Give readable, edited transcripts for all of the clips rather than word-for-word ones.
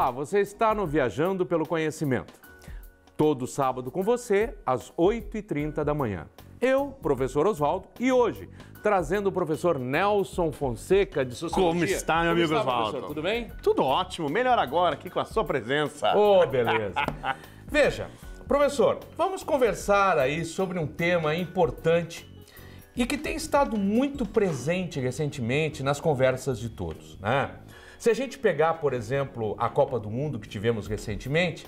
Olá, você está no Viajando pelo Conhecimento. Todo sábado com você, às 8h30 da manhã. Eu, professor Oswaldo, e hoje, trazendo o professor Nelson Fonseca de Sociologia. Como está, meu amigo Oswaldo? Tudo bem? Tudo ótimo, melhor agora aqui com a sua presença. Oh, beleza. Veja, professor, vamos conversar aí sobre um tema importante e que tem estado muito presente recentemente nas conversas de todos, né? Se a gente pegar, por exemplo, a Copa do Mundo que tivemos recentemente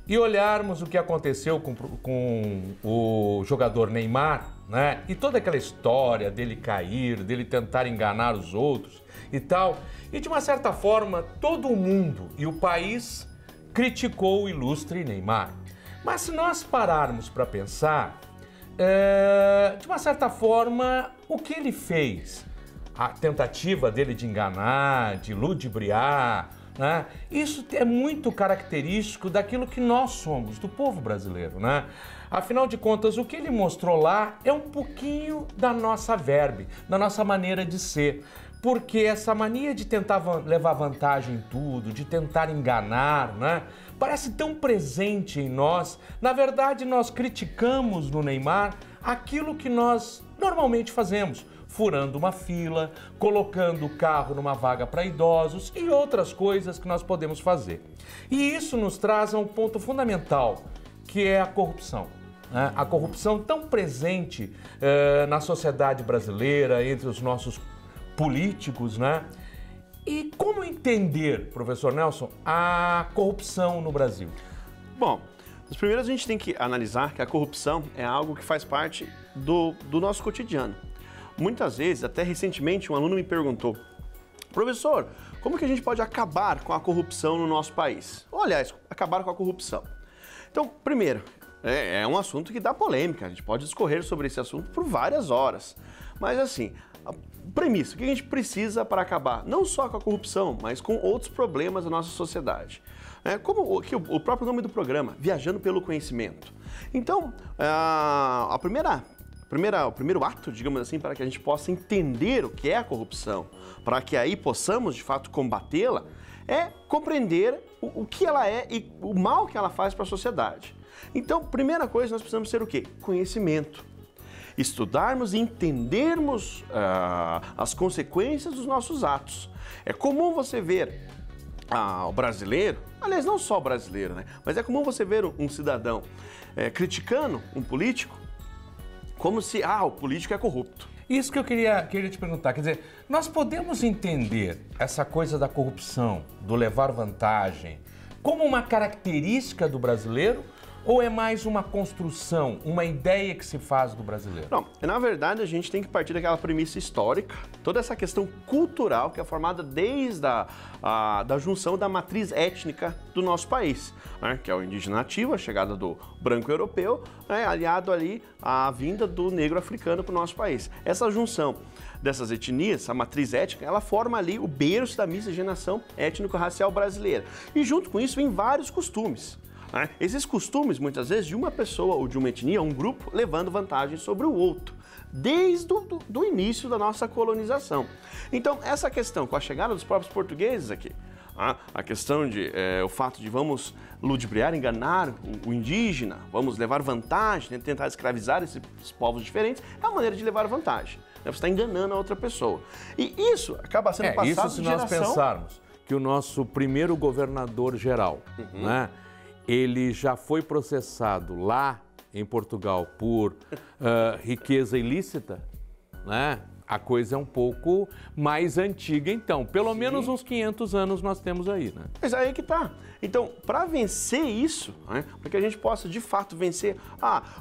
e olharmos o que aconteceu com o jogador Neymar, né? E toda aquela história dele cair, dele tentar enganar os outros e tal, e de uma certa forma todo o mundo e o país criticou o ilustre Neymar. Mas se nós pararmos para pensar, de uma certa forma, o que ele fez? A tentativa dele de enganar, de ludibriar, né? Isso é muito característico daquilo que nós somos, do povo brasileiro, né? Afinal de contas, o que ele mostrou lá é um pouquinho da nossa verve, da nossa maneira de ser. Porque essa mania de tentar levar vantagem em tudo, de tentar enganar, né? Parece tão presente em nós. Na verdade, nós criticamos no Neymar aquilo que nós normalmente fazemos. Furando uma fila, colocando o carro numa vaga para idosos e outras coisas que nós podemos fazer. E isso nos traz a um ponto fundamental, que é a corrupção. Né? A corrupção tão presente na sociedade brasileira, entre os nossos políticos, né? E como entender, professor Nelson, a corrupção no Brasil? Bom, nos primeiros a gente tem que analisar que a corrupção é algo que faz parte do nosso cotidiano. Muitas vezes, até recentemente, um aluno me perguntou: professor, como que a gente pode acabar com a corrupção no nosso país? Ou, aliás, acabar com a corrupção. Então, primeiro, é um assunto que dá polêmica, a gente pode discorrer sobre esse assunto por várias horas. Mas assim, a premissa, o que a gente precisa para acabar não só com a corrupção, mas com outros problemas da nossa sociedade? Como o próprio nome do programa, Viajando pelo Conhecimento. Então, o primeiro ato, digamos assim, para que a gente possa entender o que é a corrupção, para que aí possamos, de fato, combatê-la, é compreender o que ela é e o mal que ela faz para a sociedade. Então, primeira coisa, nós precisamos ter o quê? Conhecimento. Estudarmos e entendermos as consequências dos nossos atos. É comum você ver o brasileiro, aliás, não só o brasileiro, né? Mas é comum você ver um cidadão criticando um político como se, o político é corrupto. Isso que eu queria te perguntar, quer dizer, nós podemos entender essa coisa da corrupção, do levar vantagem, como uma característica do brasileiro ou é mais uma construção, uma ideia que se faz do brasileiro? Não, na verdade a gente tem que partir daquela premissa histórica, toda essa questão cultural que é formada desde da junção da matriz étnica do nosso país, né, que é o indígena nativo, a chegada do branco europeu, né, aliado ali à vinda do negro africano para o nosso país. Essa junção dessas etnias, a matriz étnica, ela forma ali o berço da miscigenação étnico-racial brasileira. E junto com isso vem vários costumes. Esses costumes, muitas vezes, de uma pessoa ou de uma etnia, um grupo, levando vantagem sobre o outro, desde do início da nossa colonização. Então, essa questão, com a chegada dos próprios portugueses aqui, a questão de o fato de vamos ludibriar, enganar o indígena, vamos levar vantagem, tentar escravizar esses povos diferentes, é uma maneira de levar vantagem. Você está enganando a outra pessoa. E isso acaba sendo passado isso se de nós geração. pensarmos que o nosso primeiro governador geral, né? Ele já foi processado lá em Portugal por riqueza ilícita, né? A coisa é um pouco mais antiga, então. Pelo menos uns 500 anos nós temos aí, né? Mas aí que tá. Então, para vencer isso, né, para que a gente possa, de fato, vencer...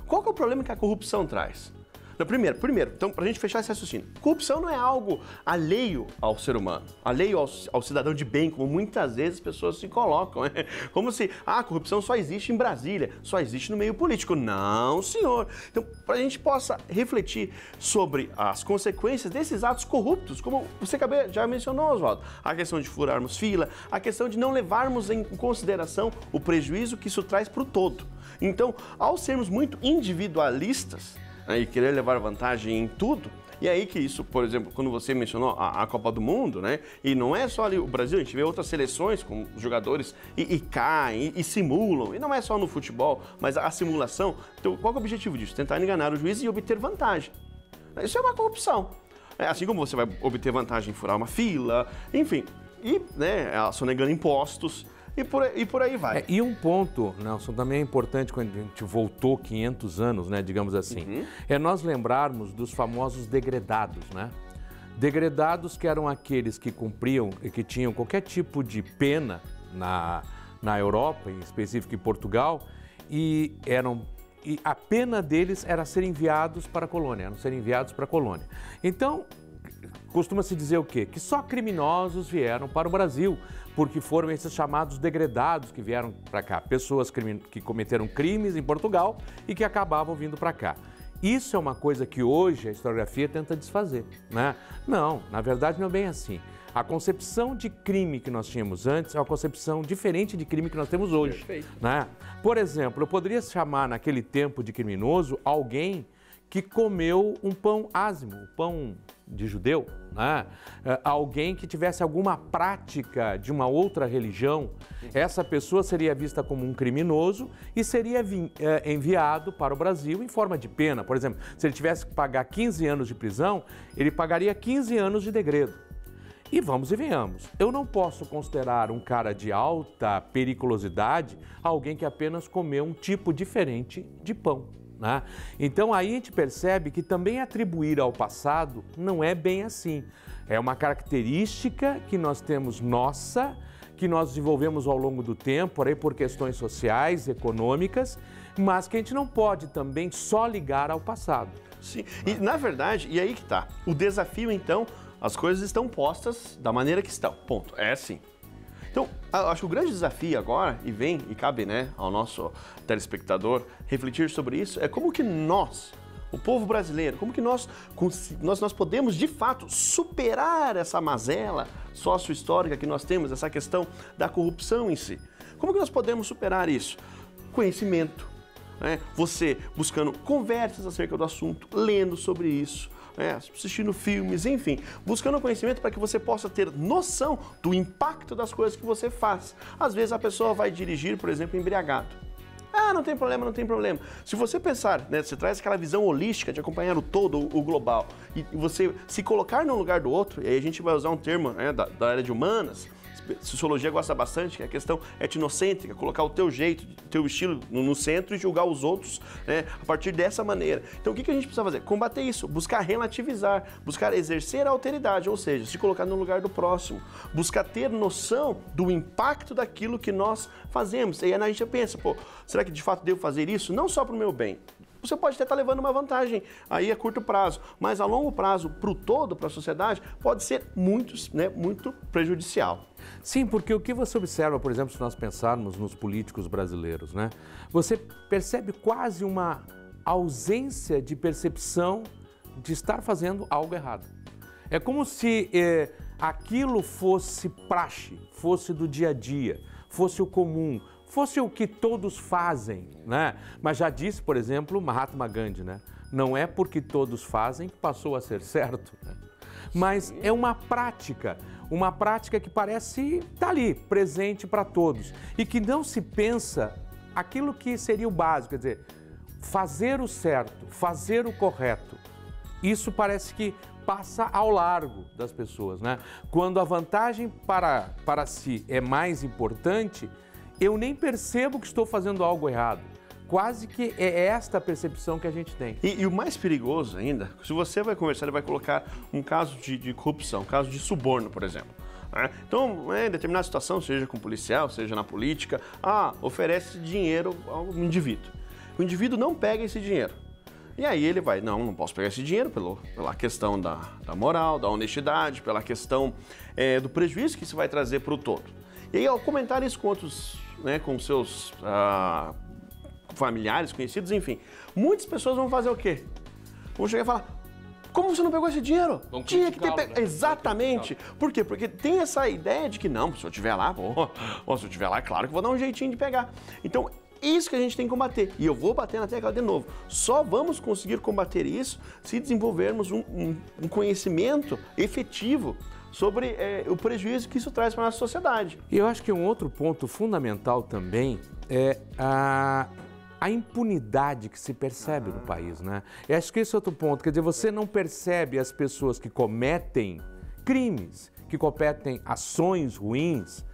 qual que é o problema que a corrupção traz? Então, primeiro, então, para a gente fechar esse raciocínio, corrupção não é algo alheio ao ser humano, alheio ao cidadão de bem, como muitas vezes as pessoas se colocam, né? Como se a corrupção só existe em Brasília, só existe no meio político. Não, senhor. Então, para a gente possa refletir sobre as consequências desses atos corruptos, como você já mencionou, Oswaldo, a questão de furarmos fila, a questão de não levarmos em consideração o prejuízo que isso traz para o todo. Então, ao sermos muito individualistas, e querer levar vantagem em tudo, E aí que isso, por exemplo, quando você mencionou a Copa do Mundo, né? E não é só ali o Brasil, a gente vê outras seleções com jogadores e caem, e simulam. E não é só no futebol, mas a simulação. Então, qual é o objetivo disso? Tentar enganar o juiz e obter vantagem. Isso é uma corrupção. Assim como você vai obter vantagem em furar uma fila, enfim, e né, sonegando impostos. E por aí vai. E um ponto, Nelson, também é importante quando a gente voltou 500 anos, né, digamos assim, é nós lembrarmos dos famosos degredados, né? Degredados que eram aqueles que cumpriam e que tinham qualquer tipo de pena na Europa, em específico em Portugal, e a pena deles era ser enviados para a colônia, Então, costuma-se dizer o quê? Que só criminosos vieram para o Brasil, porque foram esses chamados degredados que vieram para cá. Pessoas que cometeram crimes em Portugal e que acabavam vindo para cá. Isso é uma coisa que hoje a historiografia tenta desfazer, né? Não, na verdade não é bem assim. A concepção de crime que nós tínhamos antes é uma concepção diferente de crime que nós temos hoje. Perfeito. Né? Por exemplo, eu poderia chamar naquele tempo de criminoso alguém que comeu um pão ázimo, um pão de judeu, né? Alguém que tivesse alguma prática de uma outra religião, essa pessoa seria vista como um criminoso e seria enviado para o Brasil em forma de pena. Por exemplo, se ele tivesse que pagar 15 anos de prisão, ele pagaria 15 anos de degredo. E vamos e venhamos, eu não posso considerar um cara de alta periculosidade alguém que apenas comeu um tipo diferente de pão. Né? Então aí a gente percebe que também atribuir ao passado não é bem assim. É uma característica que nós temos nossa, que nós desenvolvemos ao longo do tempo, aí por questões sociais, econômicas, mas que a gente não pode também só ligar ao passado. Sim, e na verdade, e aí que tá, o desafio então, as coisas estão postas da maneira que estão, ponto, é assim. Então, acho que o grande desafio agora, e cabe, né, ao nosso telespectador refletir sobre isso, é como que nós, o povo brasileiro, como que nós podemos, de fato, superar essa mazela sócio-histórica que nós temos, essa questão da corrupção em si. Como que nós podemos superar isso? Conhecimento, né? Você buscando conversas acerca do assunto, lendo sobre isso, assistindo filmes, enfim, buscando conhecimento para que você possa ter noção do impacto das coisas que você faz. Às vezes a pessoa vai dirigir, por exemplo, embriagado. Ah, não tem problema, não tem problema. Se você pensar, né, você traz aquela visão holística de acompanhar o todo, o global, e você se colocar no lugar do outro, e aí a gente vai usar um termo, né, da área de humanas, sociologia gosta bastante, que é a questão etnocêntrica, colocar o teu jeito, o teu estilo no centro e julgar os outros, né, a partir dessa maneira. Então o que a gente precisa fazer? Combater isso, buscar relativizar, buscar exercer a alteridade, ou seja, se colocar no lugar do próximo, buscar ter noção do impacto daquilo que nós fazemos. E aí a gente pensa, pô, será que de fato devo fazer isso? Não só para o meu bem. Você pode até estar levando uma vantagem aí a curto prazo, mas a longo prazo, para o todo, para a sociedade, pode ser muito prejudicial. Sim, porque o que você observa, por exemplo, se nós pensarmos nos políticos brasileiros, né? Você percebe quase uma ausência de percepção de estar fazendo algo errado. É como se aquilo fosse praxe, fosse do dia a dia, fosse o comum, fosse o que todos fazem, né? Mas já disse, por exemplo, Mahatma Gandhi, né? Não é porque todos fazem que passou a ser certo, né? Mas é uma prática que parece estar ali, presente para todos, e que não se pensa aquilo que seria o básico, quer dizer, fazer o certo, fazer o correto. Isso parece que passa ao largo das pessoas, né? Quando a vantagem para si é mais importante, eu nem percebo que estou fazendo algo errado. Quase que é esta a percepção que a gente tem. E o mais perigoso ainda, se você vai conversar, ele vai colocar um caso de corrupção, um caso de suborno, por exemplo. Então, em determinada situação, seja com policial, seja na política, oferece dinheiro ao indivíduo. O indivíduo não pega esse dinheiro. E aí ele vai, não posso pegar esse dinheiro pela questão da moral, da honestidade, pela questão do prejuízo que isso vai trazer para o todo. E aí, ao comentar isso com outros, com seus familiares, conhecidos, enfim, muitas pessoas vão fazer o quê? Vão chegar e falar, como você não pegou esse dinheiro? Tinha que ter pegado. Exatamente. Por quê? Porque tem essa ideia de que não, se eu estiver lá, se eu estiver lá, claro que vou dar um jeitinho de pegar. Então, isso que a gente tem que combater. E eu vou bater na tecla de novo. Só vamos conseguir combater isso se desenvolvermos um conhecimento efetivo sobre o prejuízo que isso traz para a nossa sociedade. E eu acho que um outro ponto fundamental também é a impunidade que se percebe no país, né? Eu acho que esse é outro ponto. Quer dizer, você não percebe as pessoas que cometem crimes, que cometem ações ruins,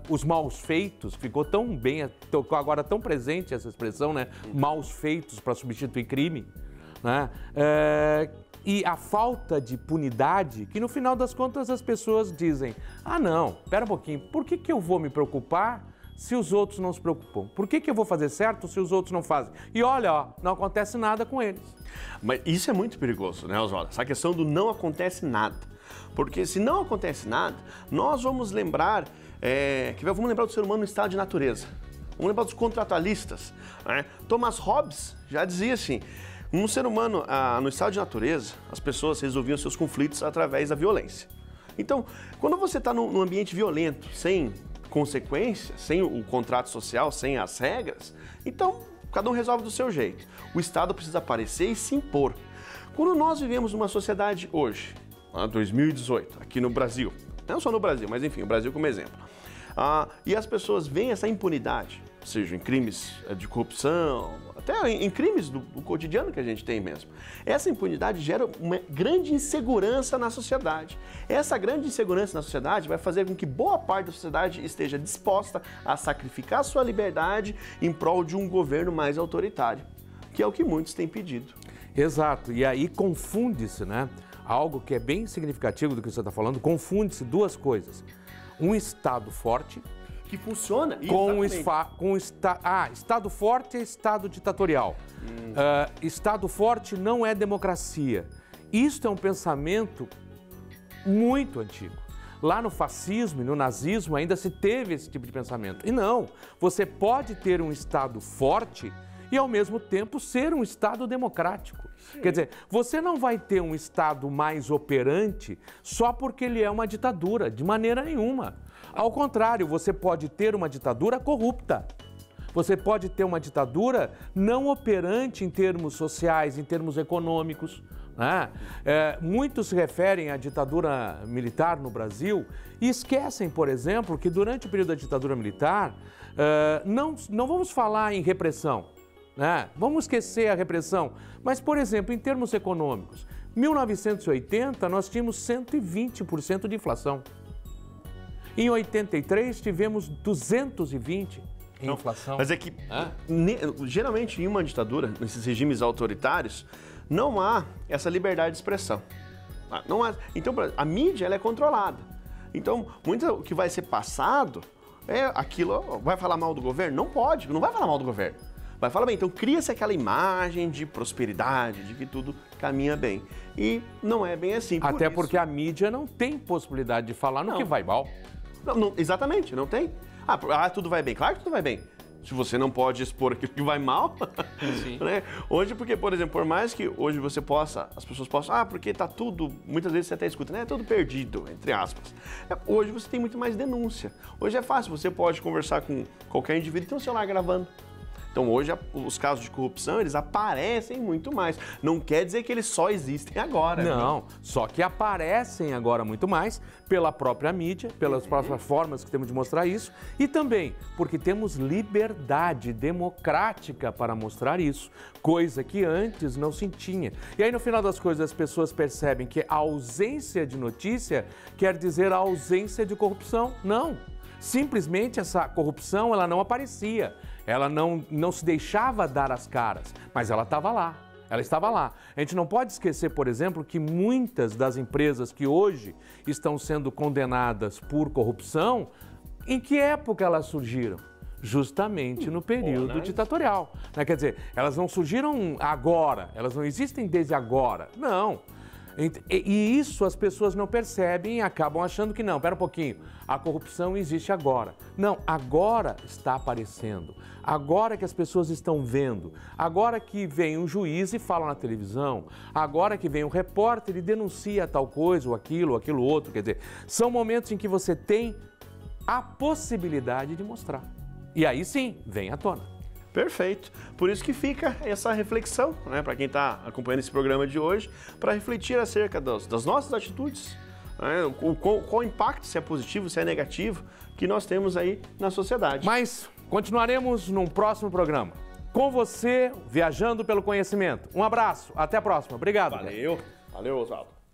os maus feitos, ficou tão bem, agora tão presente essa expressão, né? Maus feitos para substituir crime, né? E a falta de punidade, que no final das contas as pessoas dizem, ah não, espera um pouquinho, por que eu vou me preocupar se os outros não se preocupam? Por que eu vou fazer certo se os outros não fazem? E olha, ó, não acontece nada com eles. Mas isso é muito perigoso, né, Oswaldo? Essa questão do não acontece nada. Porque se não acontece nada, nós vamos lembrar, vamos lembrar do ser humano no estado de natureza. Vamos lembrar dos contratualistas, né? Thomas Hobbes já dizia assim, um ser humano no estado de natureza, as pessoas resolviam seus conflitos através da violência. Então, quando você está num ambiente violento, sem consequências, sem o contrato social, sem as regras, então cada um resolve do seu jeito. O Estado precisa aparecer e se impor. Quando nós vivemos numa sociedade hoje, 2018, aqui no Brasil, não só no Brasil, mas enfim, o Brasil como exemplo, e as pessoas veem essa impunidade, seja em crimes de corrupção, até em crimes do cotidiano que a gente tem mesmo. Essa impunidade gera uma grande insegurança na sociedade. Essa grande insegurança na sociedade vai fazer com que boa parte da sociedade esteja disposta a sacrificar sua liberdade em prol de um governo mais autoritário, que é o que muitos têm pedido. Exato, e aí confunde-se, né? Algo que é bem significativo do que você está falando, confunde-se duas coisas. Um Estado forte, que funciona Estado forte é Estado ditatorial. Estado forte não é democracia. Isto é um pensamento muito antigo. Lá no fascismo e no nazismo ainda se teve esse tipo de pensamento. E não, você pode ter um Estado forte e ao mesmo tempo ser um Estado democrático. Sim. Quer dizer, você não vai ter um Estado mais operante só porque ele é uma ditadura, de maneira nenhuma. Ao contrário, você pode ter uma ditadura corrupta. Você pode ter uma ditadura não operante em termos sociais, em termos econômicos, né? Muitos se referem à ditadura militar no Brasil e esquecem, por exemplo, que durante o período da ditadura militar, não vamos falar em repressão, né? Vamos esquecer a repressão. Mas, por exemplo, em termos econômicos, 1980 nós tínhamos 120% de inflação. Em 83 tivemos 220% em inflação. Mas é que, geralmente, em uma ditadura, nesses regimes autoritários, não há essa liberdade de expressão. Não há. Então, a mídia ela é controlada. Então, muito o que vai ser passado é aquilo. Vai falar mal do governo? Não pode, não vai falar mal do governo. Vai falar bem, então cria-se aquela imagem de prosperidade, de que tudo caminha bem. E não é bem assim. Até porque a mídia não tem possibilidade de falar no que vai mal. Não, exatamente, não tem. Tudo vai bem. Claro que tudo vai bem. Se você não pode expor aquilo que vai mal, sim. Né? Hoje, porque, por exemplo, por mais que hoje você possa, as pessoas possam, porque tá tudo, muitas vezes você até escuta, né? É tudo perdido, entre aspas. Hoje você tem muito mais denúncia. Hoje é fácil, você pode conversar com qualquer indivíduo que tem um celular gravando. Então hoje os casos de corrupção, eles aparecem muito mais. Não quer dizer que eles só existem agora. Não, só que aparecem agora muito mais pela própria mídia, pelas próprias formas que temos de mostrar isso e também porque temos liberdade democrática para mostrar isso, coisa que antes não se tinha. E aí no final das coisas as pessoas percebem que a ausência de notícia quer dizer a ausência de corrupção. Não, simplesmente essa corrupção ela não aparecia. Ela não se deixava dar as caras, mas ela estava lá, ela estava lá. A gente não pode esquecer, por exemplo, que muitas das empresas que hoje estão sendo condenadas por corrupção, em que época elas surgiram? Justamente no período ditatorial. Quer dizer, elas não surgiram agora, elas não existem desde agora, não. E isso as pessoas não percebem e acabam achando que não, pera um pouquinho, a corrupção existe agora. Não, agora está aparecendo, agora que as pessoas estão vendo, agora que vem um juiz e fala na televisão, agora que vem um repórter e denuncia tal coisa ou aquilo outro, quer dizer, são momentos em que você tem a possibilidade de mostrar. E aí sim, vem à tona. Perfeito. Por isso que fica essa reflexão, né, para quem está acompanhando esse programa de hoje, para refletir acerca das nossas atitudes, né, qual o impacto, se é positivo, se é negativo, que nós temos aí na sociedade. Mas continuaremos num próximo programa. Com você, viajando pelo conhecimento. Um abraço, até a próxima. Obrigado. Valeu. Valeu, Oswaldo.